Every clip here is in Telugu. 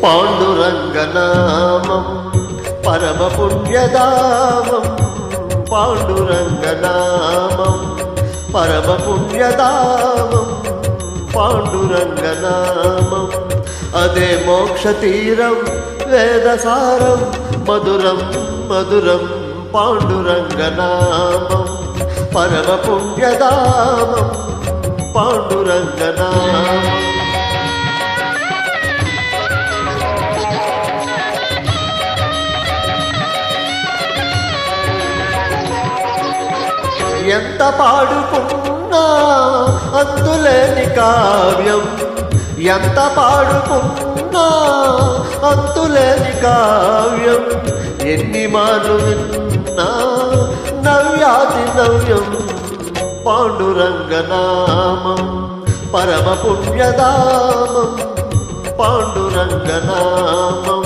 పాండురంగనామం పరమ పుణ్యదామం పాండురంగనామం పరమ పుణ్యదామం పాండురంగనామం అదే మోక్షతీరం వేదసారం మధురం మధురం పాండురంగనామం పరమ పుణ్యదామం పాండురంగనామం ఎంత పాడుకున్నా అంతులేని కావ్యం ఎంత పాడుకున్నా అంతులేని కావ్యం ఎన్ని మార్లు విన్నా నవ్యాతి నవ్యం పాండురంగనామం పరమ పుణ్యదామం పాండురంగనామం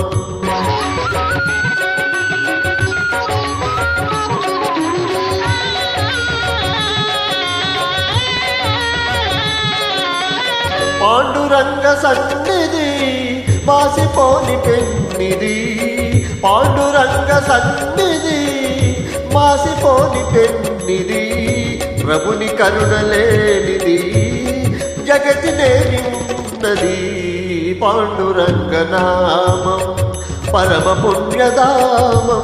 పాండురంగ సన్నిధి మాసిపోని పెన్నిది పాండురంగ సన్నిధి మాసిపోని పెన్నిది ప్రభుని కరుణలేనిది జగతినేమి ఉన్నది పాండురంగనామం పరమ పుణ్యదామం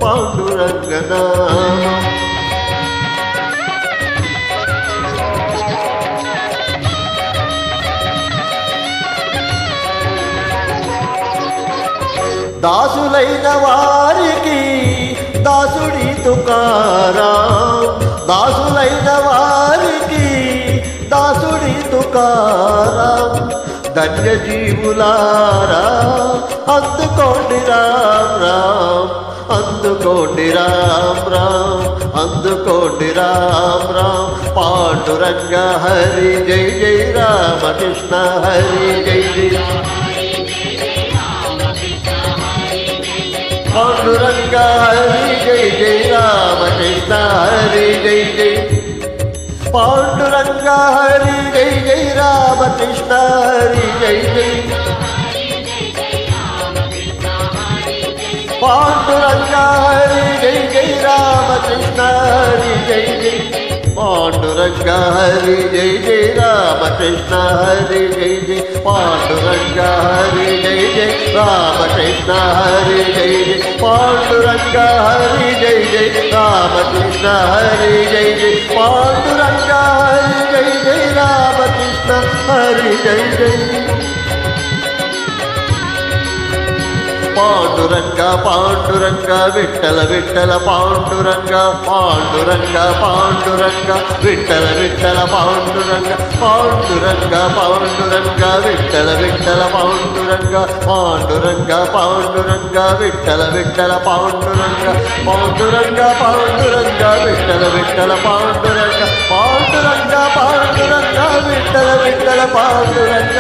పాండురంగనామం దాసులైన వారికి దాసుడి తుకారాం దాసులైన వారికి దాసుడి తుకారాం ధన్యజీవులారా అందుకోండి రామ్ రామ్ అందుకోండి రామ్ రామ్ అందుకోండి రామ్ రామ్ పాండురంగ హరి జై జై రామకృష్ణ హరి జై జై పాండురంగ హరి జై జై రామకృష్ణ హరి జై జై పాండురంగ హరి జై జై రామకృష్ణ హరి జై జై పాండురంగ హరి జై జై రామకృష్ణ హరి జై జై పాండురంగ హరి జై జై రామకృష్ణ హరి జై జై పాండురంగ హరి జై జై రామకృష్ణ హరి జై జై పాండురంగ హరి జై జై రామకృష్ణ హరి జై జై పాండురంగ హరి జై జై రామకృష్ణ హరి జై జై పాండురంగ పాండురంగ విఠల విఠల పాండురంగ పాండురంగ పాండురంగ విఠల విఠల పాండురంగ పాండురంగ పాండురంగ విఠల విఠల పాండురంగ పాండురంగ పాండురంగ విఠల విఠల పాండురంగ పాండురంగ పాండురంగ విఠల విఠల పాండురంగ పాండురంగ పాండురంగ విఠల విఠల పాండురంగ